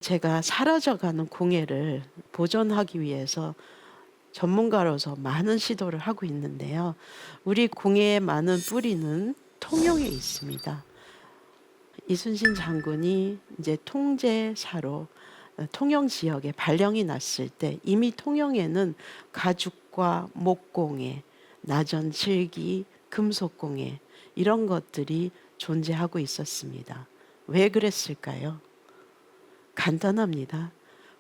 제가 사라져가는 공예를 보존하기 위해서 전문가로서 많은 시도를 하고 있는데요. 우리 공예의 많은 뿌리는 통영에 있습니다. 이순신 장군이 이제 통제사로 통영 지역에 발령이 났을 때 이미 통영에는 가죽과 목공예, 나전칠기, 금속공예 이런 것들이 존재하고 있었습니다. 왜 그랬을까요? 간단합니다.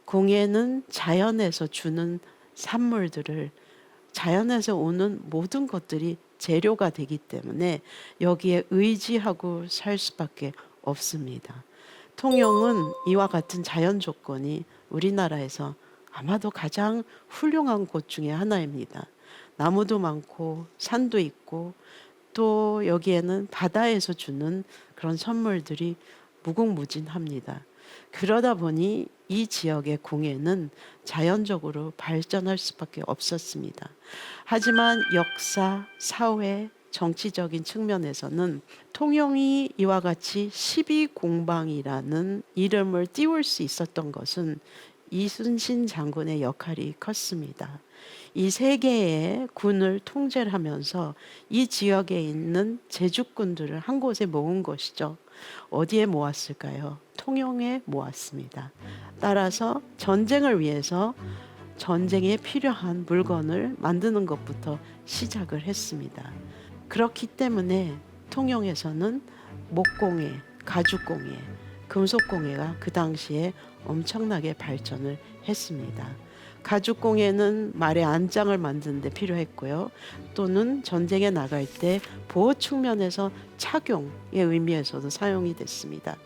공예는 자연에서 주는 산물들을 자연에서 오는 모든 것들이 재료가 되기 때문에 여기에 의지하고 살 수밖에 없습니다. 통영은 이와 같은 자연 조건이 우리나라에서 아마도 가장 훌륭한 곳 중에 하나입니다. 나무도 많고 산도 있고 또 여기에는 바다에서 주는 그런 선물들이 무궁무진합니다. 그러다 보니 이 지역의 공예는 자연적으로 발전할 수밖에 없었습니다. 하지만 역사, 사회, 정치적인 측면에서는 통영이 이와 같이 12공방이라는 이름을 띄울 수 있었던 것은 이순신 장군의 역할이 컸습니다. 이 세 개의 군을 통제를 하면서 이 지역에 있는 제주꾼들을 한 곳에 모은 것이죠. 어디에 모았을까요? 통영에 모았습니다. 따라서 전쟁을 위해서 전쟁에 필요한 물건을 만드는 것부터 시작을 했습니다. 그렇기 때문에 통영에서는 목공예, 가죽공예, 금속공예가 그 당시에 엄청나게 발전을 했습니다. 가죽공예는 말의 안장을 만드는 데 필요했고요. 또는 전쟁에 나갈 때 보호 측면에서 착용의 의미에서도 사용이 됐습니다.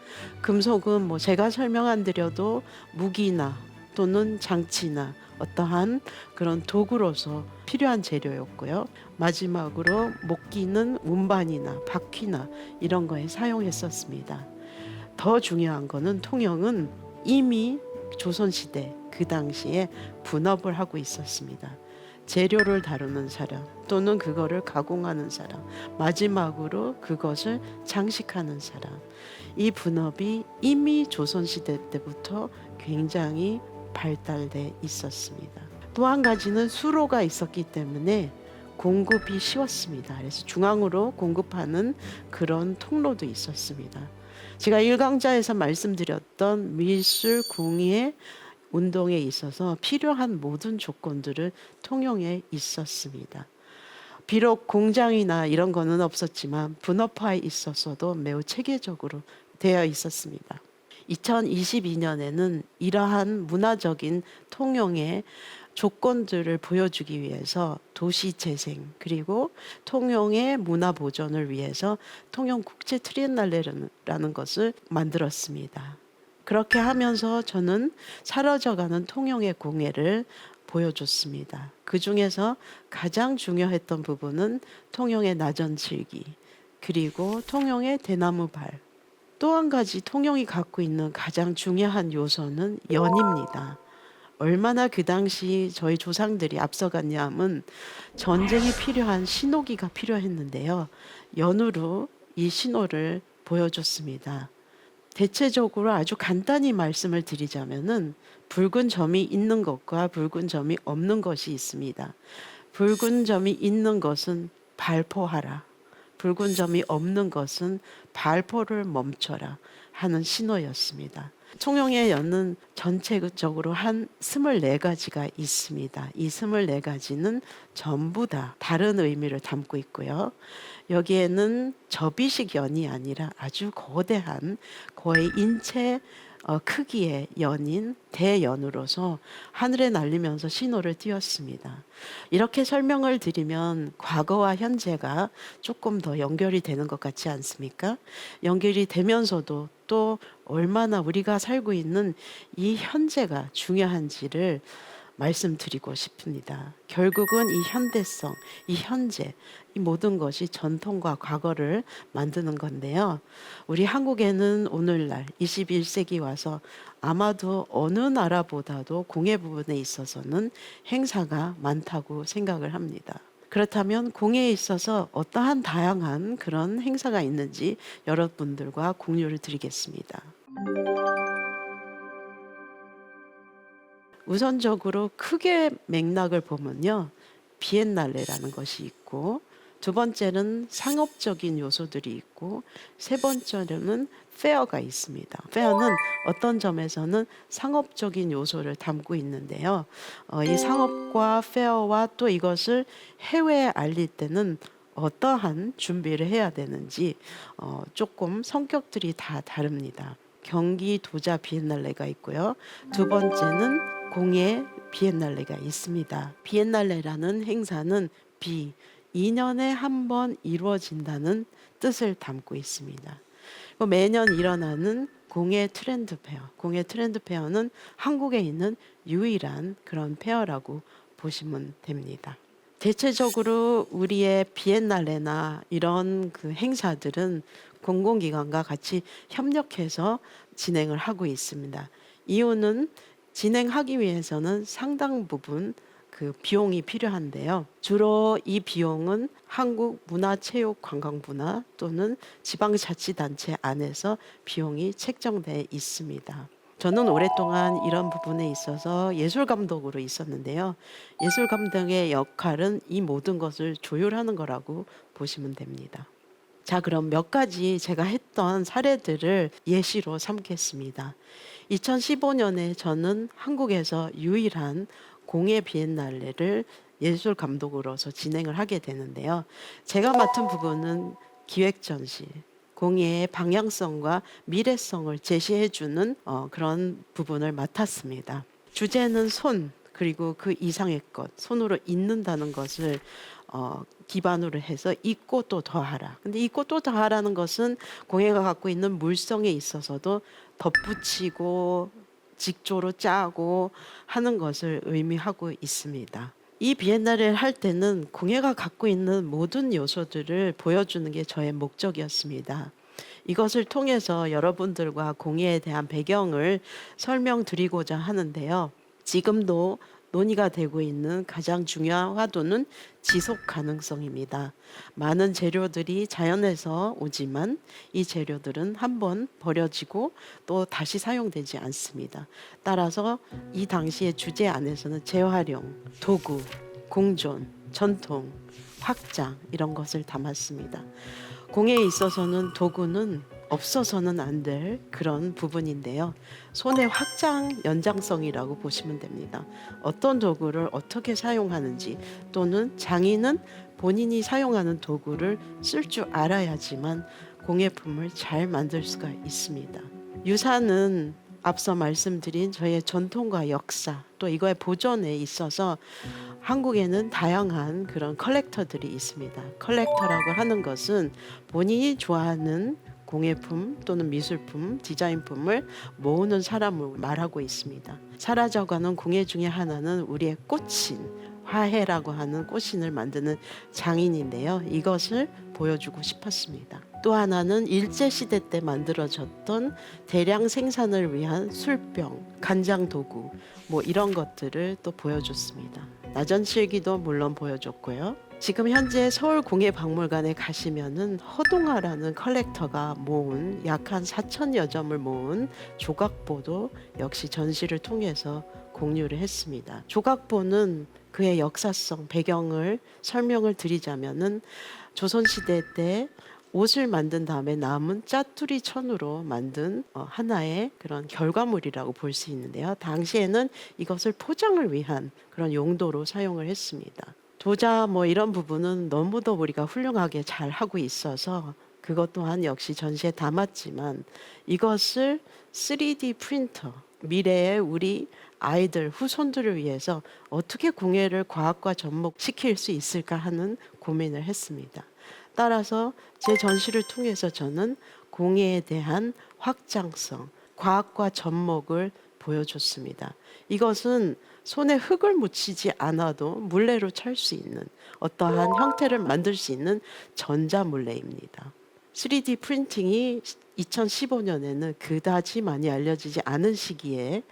금속은 뭐 제가 설명 안 드려도 무기나 또는 장치나 어떠한 그런 도구로서 필요한 재료였고요. 마지막으로 목기는 운반이나 바퀴나 이런 거에 사용했었습니다. 더 중요한 거는 통영은 이미 조선시대 그 당시에 분업을 하고 있었습니다. 재료를 다루는 사람 또는 그거를 가공하는 사람, 마지막으로 그것을 장식하는 사람. 이 분업이 이미 조선시대 때부터 굉장히 발달돼 있었습니다. 또 한 가지는 수로가 있었기 때문에 공급이 쉬웠습니다. 그래서 중앙으로 공급하는 그런 통로도 있었습니다. 제가 1강자에서 말씀드렸던 미술, 공예, 운동에 있어서 필요한 모든 조건들을 통영에 있었습니다. 비록 공장이나 이런 거는 없었지만 분업화에 있어서도 매우 체계적으로 되어 있었습니다. 2022년에는 이러한 문화적인 통영의 조건들을 보여주기 위해서 도시재생 그리고 통영의 문화 보존을 위해서 통영 국제 트리엔날레라는 것을 만들었습니다. 그렇게 하면서 저는 사라져가는 통영의 공예를 보여줬습니다. 그 중에서 가장 중요했던 부분은 통영의 나전칠기 그리고 통영의 대나무발. 또 한 가지 통영이 갖고 있는 가장 중요한 요소는 연입니다. 얼마나 그 당시 저희 조상들이 앞서갔냐 하면 전쟁이 필요한 신호기가 필요했는데요. 연으로 이 신호를 보여줬습니다. 대체적으로 아주 간단히 말씀을 드리자면은 붉은 점이 있는 것과 붉은 점이 없는 것이 있습니다. 붉은 점이 있는 것은 발포하라. 붉은 점이 없는 것은 발포를 멈춰라 하는 신호였습니다. 통영의 연은 전체적으로 한 24가지가 있습니다. 이 24가지는 전부 다 다른 의미를 담고 있고요. 여기에는 접이식 연이 아니라 아주 거대한 거의 인체 크기의 연인 대연으로서 하늘에 날리면서 신호를 띄웠습니다. 이렇게 설명을 드리면 과거와 현재가 조금 더 연결이 되는 것 같지 않습니까? 연결이 되면서도 또 얼마나 우리가 살고 있는 이 현재가 중요한지를 말씀드리고 싶습니다. 결국은 이 현대성, 이 현재, 이 모든 것이 전통과 과거를 만드는 건데요. 우리 한국에는 오늘날 21세기 와서 아마도 어느 나라보다도 공예 부분에 있어서는 행사가 많다고 생각을 합니다. 그렇다면 공예에 있어서 어떠한 다양한 그런 행사가 있는지 여러분들과 공유를 드리겠습니다. 우선적으로 크게 맥락을 보면요. 비엔날레라는 것이 있고, 두 번째는 상업적인 요소들이 있고, 세 번째로는 페어가 있습니다. 페어는 어떤 점에서는 상업적인 요소를 담고 있는데요. 이 상업과 페어와 또 이것을 해외에 알릴 때는 어떠한 준비를 해야 되는지 조금 성격들이 다 다릅니다. 경기 도자 비엔날레가 있고요. 두 번째는 공예 비엔날레가 있습니다. 비엔날레라는 행사는 2년에 한 번 이루어진다는 뜻을 담고 있습니다. 매년 일어나는 공예 트렌드 페어. 공예 트렌드 페어는 한국에 있는 유일한 그런 페어라고 보시면 됩니다. 대체적으로 우리의 비엔날레나 이런 그 행사들은 공공기관과 같이 협력해서 진행을 하고 있습니다. 이유는 진행하기 위해서는 상당 부분 그 비용이 필요한데요. 주로 이 비용은 한국문화체육관광부나 또는 지방자치단체 안에서 비용이 책정돼 있습니다. 저는 오랫동안 이런 부분에 있어서 예술감독으로 있었는데요. 예술감독의 역할은 이 모든 것을 조율하는 거라고 보시면 됩니다. 자, 그럼 몇 가지 제가 했던 사례들을 예시로 삼겠습니다. 2015년에 저는 한국에서 유일한 공예 비엔날레를 예술 감독으로서 진행을 하게 되는데요. 제가 맡은 부분은 기획 전시, 공예의 방향성과 미래성을 제시해주는 그런 부분을 맡았습니다. 주제는 손, 그리고 그 이상의 것, 손으로 잇는다는 것을 기반으로 해서 잊고 또 더하라. 근데 잊고 또 더하라는 것은 공예가 갖고 있는 물성에 있어서도 덧붙이고 직조로 짜고 하는 것을 의미하고 있습니다. 이 비엔날레를 할 때는 공예가 갖고 있는 모든 요소들을 보여주는 게 저의 목적이었습니다. 이것을 통해서 여러분들과 공예에 대한 배경을 설명드리고자 하는데요. 지금도 논의가 되고 있는 가장 중요한 화두는 지속 가능성입니다. 많은 재료들이 자연에서 오지만 이 재료들은 한번 버려지고 또 다시 사용되지 않습니다. 따라서 이 당시의 주제 안에서는 재활용, 도구, 공존, 전통, 확장 이런 것을 담았습니다. 공예에 있어서는 도구는 없어서는 안 될 그런 부분인데요. 손의 확장 연장성이라고 보시면 됩니다. 어떤 도구를 어떻게 사용하는지 또는 장인은 본인이 사용하는 도구를 쓸 줄 알아야지만 공예품을 잘 만들 수가 있습니다. 유산은 앞서 말씀드린 저의 전통과 역사 또 이거의 보존에 있어서 한국에는 다양한 그런 컬렉터들이 있습니다. 컬렉터라고 하는 것은 본인이 좋아하는 공예품 또는 미술품, 디자인품을 모으는 사람을 말하고 있습니다. 사라져가는 공예 중에 하나는 우리의 꽃신, 화해라고 하는 꽃신을 만드는 장인인데요. 이것을 보여주고 싶었습니다. 또 하나는 일제시대 때 만들어졌던 대량 생산을 위한 술병, 간장 도구 뭐 이런 것들을 또 보여줬습니다. 나전칠기도 물론 보여줬고요. 지금 현재 서울공예박물관에 가시면은 허동아라는 컬렉터가 모은 약 한 4천여 점을 모은 조각보도 역시 전시를 통해서 공유를 했습니다. 조각보는 그의 역사성 배경을 설명을 드리자면은 조선시대 때 옷을 만든 다음에 남은 짜투리 천으로 만든 하나의 그런 결과물이라고 볼 수 있는데요. 당시에는 이것을 포장을 위한 그런 용도로 사용을 했습니다. 도자 뭐 이런 부분은 너무도 우리가 훌륭하게 잘 하고 있어서 그것 또한 역시 전시에 담았지만 이것을 3D 프린터, 미래의 우리 아이들, 후손들을 위해서 어떻게 공예를 과학과 접목시킬 수 있을까 하는 고민을 했습니다. 따라서 제 전시를 통해서 저는 공예에 대한 확장성, 과학과 접목을 보여줬습니다. 이것은 손에 흙을 묻히지 않아도 물레로 찰 수 있는 어떠한 형태를 만들 수 있는 전자물레입니다. 3D 프린팅이 2015년에는 그다지 많이 알려지지 않은 시기에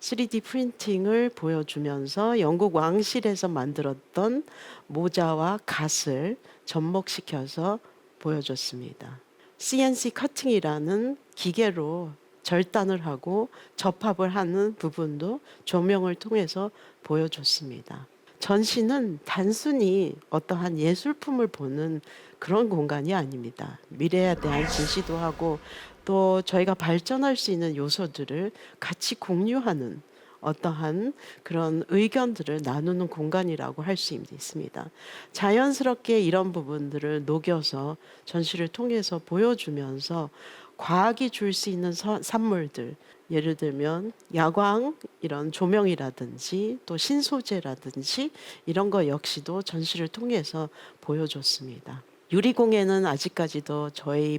3D 프린팅을 보여주면서 영국 왕실에서 만들었던 모자와 갓을 접목시켜서 보여줬습니다. CNC 커팅이라는 기계로 절단을 하고 접합을 하는 부분도 조명을 통해서 보여줬습니다. 전시는 단순히 어떠한 예술품을 보는 그런 공간이 아닙니다. 미래에 대한 제시도 하고 또 저희가 발전할 수 있는 요소들을 같이 공유하는 어떠한 그런 의견들을 나누는 공간이라고 할 수 있습니다. 자연스럽게 이런 부분들을 녹여서 전시를 통해서 보여주면서 과학이 줄 수 있는 산물들, 예를 들면 야광 이런 조명이라든지 또 신소재라든지 이런 거 역시도 전시를 통해서 보여줬습니다. 유리공예는 아직까지도 저희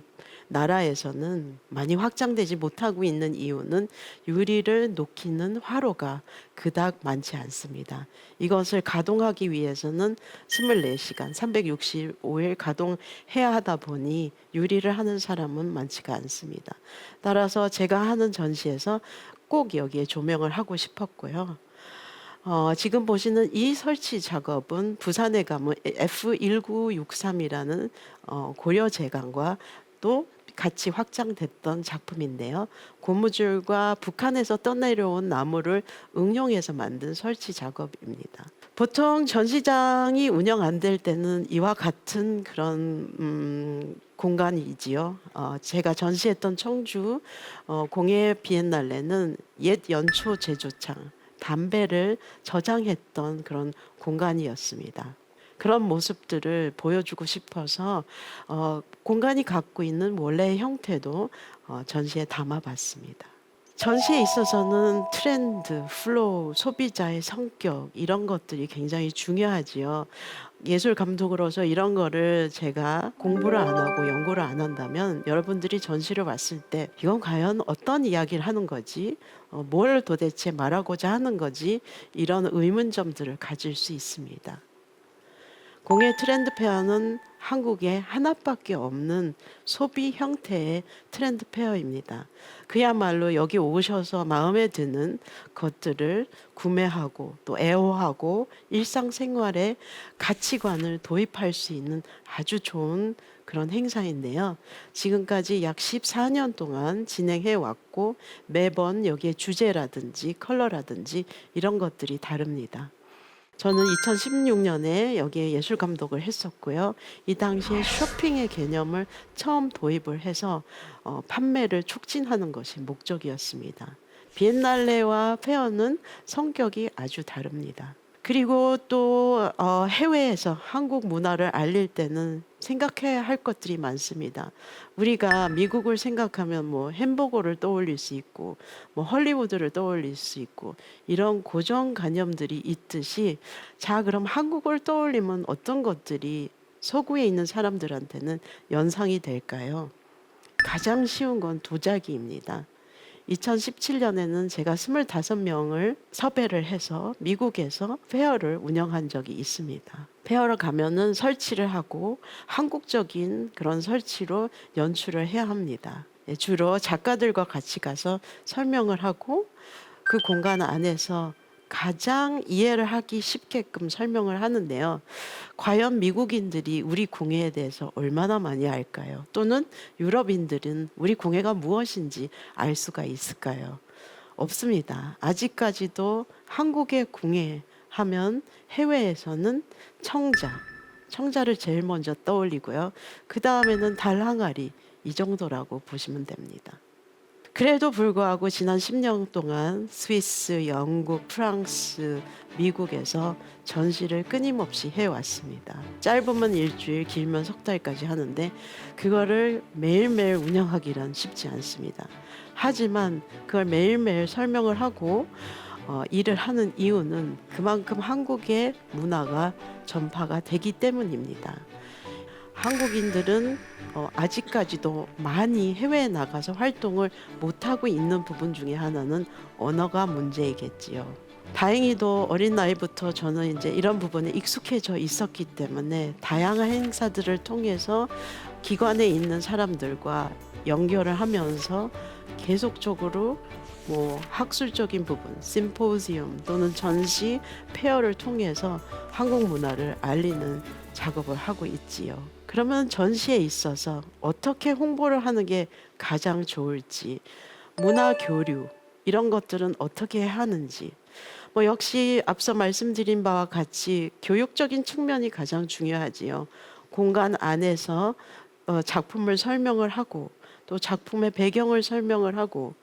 나라에서는 많이 확장되지 못하고 있는 이유는 유리를 녹이는 화로가 그닥 많지 않습니다. 이것을 가동하기 위해서는 24시간 365일 가동해야 하다 보니 유리를 하는 사람은 많지가 않습니다. 따라서 제가 하는 전시에서 꼭 여기에 조명을 하고 싶었고요. 지금 보시는 이 설치 작업은 부산의 가문 F1963이라는 고려 제강과 또 같이 확장됐던 작품인데요. 고무줄과 북한에서 떠내려온 나무를 응용해서 만든 설치 작업입니다. 보통 전시장이 운영 안 될 때는 이와 같은 그런 공간이지요. 제가 전시했던 청주 공예 비엔날레는 옛 연초 제조창, 담배를 저장했던 그런 공간이었습니다. 그런 모습들을 보여주고 싶어서 공간이 갖고 있는 원래의 형태도 전시에 담아봤습니다. 전시에 있어서는 트렌드, 플로우, 소비자의 성격 이런 것들이 굉장히 중요하지요. 예술 감독으로서 이런 거를 제가 공부를 안 하고 연구를 안 한다면 여러분들이 전시를 왔을 때 이건 과연 어떤 이야기를 하는 거지? 뭘 도대체 말하고자 하는 거지? 이런 의문점들을 가질 수 있습니다. 공예 트렌드 페어는 한국에 하나밖에 없는 소비 형태의 트렌드 페어입니다. 그야말로 여기 오셔서 마음에 드는 것들을 구매하고 또 애호하고 일상생활에 가치관을 도입할 수 있는 아주 좋은 그런 행사인데요. 지금까지 약 14년 동안 진행해 왔고 매번 여기에 주제라든지 컬러라든지 이런 것들이 다릅니다. 저는 2016년에 여기에 예술 감독을 했었고요. 이 당시에 쇼핑의 개념을 처음 도입을 해서 판매를 촉진하는 것이 목적이었습니다. 비엔날레와 페어는 성격이 아주 다릅니다. 그리고 또 해외에서 한국 문화를 알릴 때는 생각해야 할 것들이 많습니다. 우리가 미국을 생각하면 뭐 햄버거를 떠올릴 수 있고 뭐 헐리우드를 떠올릴 수 있고 이런 고정관념들이 있듯이 자 그럼 한국을 떠올리면 어떤 것들이 서구에 있는 사람들한테는 연상이 될까요? 가장 쉬운 건 도자기입니다. 2017년에는 제가 25명을 섭외를 해서 미국에서 페어를 운영한 적이 있습니다. 페어를 가면은 설치를 하고 한국적인 그런 설치로 연출을 해야 합니다. 주로 작가들과 같이 가서 설명을 하고 그 공간 안에서 가장 이해를 하기 쉽게끔 설명을 하는데요. 과연 미국인들이 우리 공예에 대해서 얼마나 많이 알까요? 또는 유럽인들은 우리 공예가 무엇인지 알 수가 있을까요? 없습니다. 아직까지도 한국의 공예 하면 해외에서는 청자를 제일 먼저 떠올리고요. 그 다음에는 달 항아리 이 정도라고 보시면 됩니다. 그래도 불구하고 지난 10년 동안 스위스, 영국, 프랑스, 미국에서 전시를 끊임없이 해왔습니다. 짧으면 일주일, 길면 석 달까지 하는데 그거를 매일매일 운영하기란 쉽지 않습니다. 하지만 그걸 매일매일 설명을 하고 일을 하는 이유는 그만큼 한국의 문화가 전파가 되기 때문입니다. 한국인들은 아직까지도 많이 해외에 나가서 활동을 못하고 있는 부분 중에 하나는 언어가 문제이겠지요. 다행히도 어린 나이부터 저는 이제 이런 부분에 익숙해져 있었기 때문에 다양한 행사들을 통해서 기관에 있는 사람들과 연결을 하면서 계속적으로 뭐 학술적인 부분, 심포지엄 또는 전시, 페어를 통해서 한국 문화를 알리는 작업을 하고 있지요. 그러면 전시에 있어서 어떻게 홍보를 하는 게 가장 좋을지 문화 교류 이런 것들은 어떻게 하는지 뭐 역시 앞서 말씀드린 바와 같이 교육적인 측면이 가장 중요하지요. 공간 안에서 작품을 설명을 하고 또 작품의 배경을 설명을 하고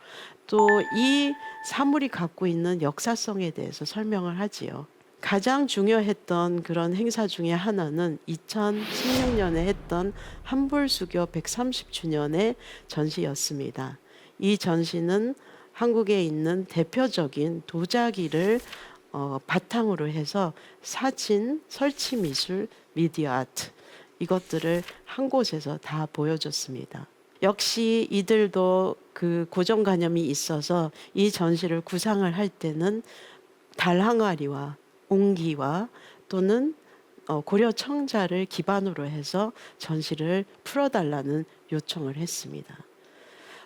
또 이 사물이 갖고 있는 역사성에 대해서 설명을 하지요. 가장 중요했던 그런 행사 중에 하나는 2016년에 했던 한불수교 130주년의 전시였습니다. 이 전시는 한국에 있는 대표적인 도자기를 바탕으로 해서 사진, 설치 미술, 미디어 아트 이것들을 한 곳에서 다 보여줬습니다. 역시 이들도 그 고정관념이 있어서 이 전시를 구상을 할 때는 달 항아리와 옹기와 또는 고려 청자를 기반으로 해서 전시를 풀어달라는 요청을 했습니다.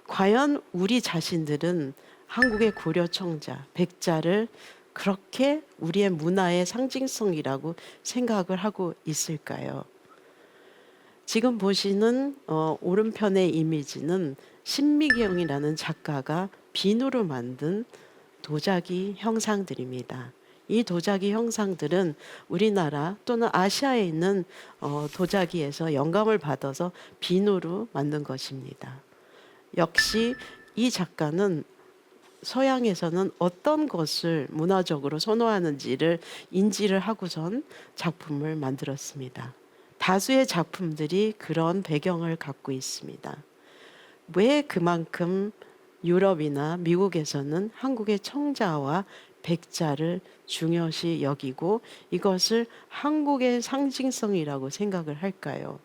과연 우리 자신들은 한국의 고려 청자, 백자를 그렇게 우리의 문화의 상징성이라고 생각을 하고 있을까요? 지금 보시는 오른편의 이미지는 신미경이라는 작가가 비누로 만든 도자기 형상들입니다. 이 도자기 형상들은 우리나라 또는 아시아에 있는 도자기에서 영감을 받아서 비누로 만든 것입니다. 역시 이 작가는 서양에서는 어떤 것을 문화적으로 선호하는지를 인지를 하고선 작품을 만들었습니다. 다수의 작품들이 그런 배경을 갖고 있습니다. 왜 그만큼 유럽이나 미국에서는 한국의 청자와 백자를 중요시 여기고 이것을 한국의 상징성이라고 생각을 할까요?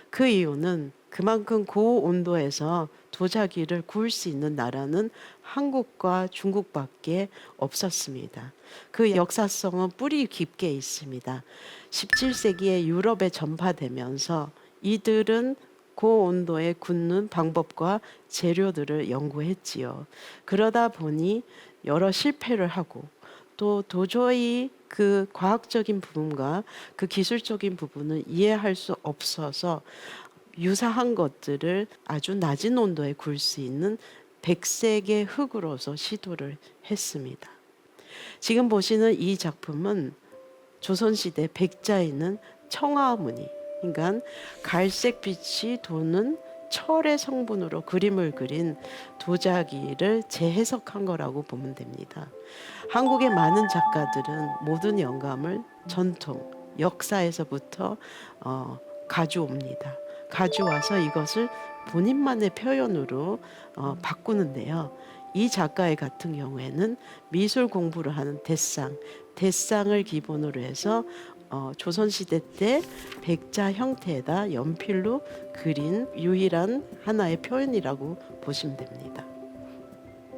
그 이유는 그만큼 고온도에서 도자기를 구울 수 있는 나라는 한국과 중국밖에 없었습니다. 그 역사성은 뿌리 깊게 있습니다. 17세기에 유럽에 전파되면서 이들은 고온도에 굽는 방법과 재료들을 연구했지요. 그러다 보니 여러 실패를 하고 또 도저히 그 과학적인 부분과 그 기술적인 부분을 이해할 수 없어서 유사한 것들을 아주 낮은 온도에 구울 수 있는 백색의 흙으로서 시도를 했습니다. 지금 보시는 이 작품은 조선시대 백자에 있는 청아무늬, 그러니까 갈색빛이 도는 철의 성분으로 그림을 그린 도자기를 재해석한 거라고 보면 됩니다. 한국의 많은 작가들은 모든 영감을 전통, 역사에서부터 가져옵니다. 가져와서 이것을 본인만의 표현으로 바꾸는데요. 이 작가의 같은 경우에는 미술 공부를 하는 대상을 기본으로 해서 조선시대 때 백자 형태에다 연필로 그린 유일한 하나의 표현이라고 보시면 됩니다.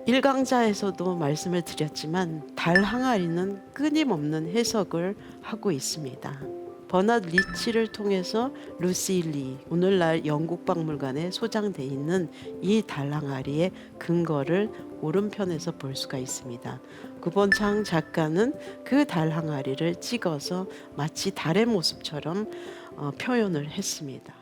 1강자에서도 말씀을 드렸지만 달 항아리는 끊임없는 해석을 하고 있습니다. 버나드 리치를 통해서 루시 리, 오늘날 영국박물관에 소장돼 있는 이 달 항아리의 근거를 오른편에서 볼 수가 있습니다. 구본창 작가는 그 달 항아리를 찍어서 마치 달의 모습처럼 표현을 했습니다.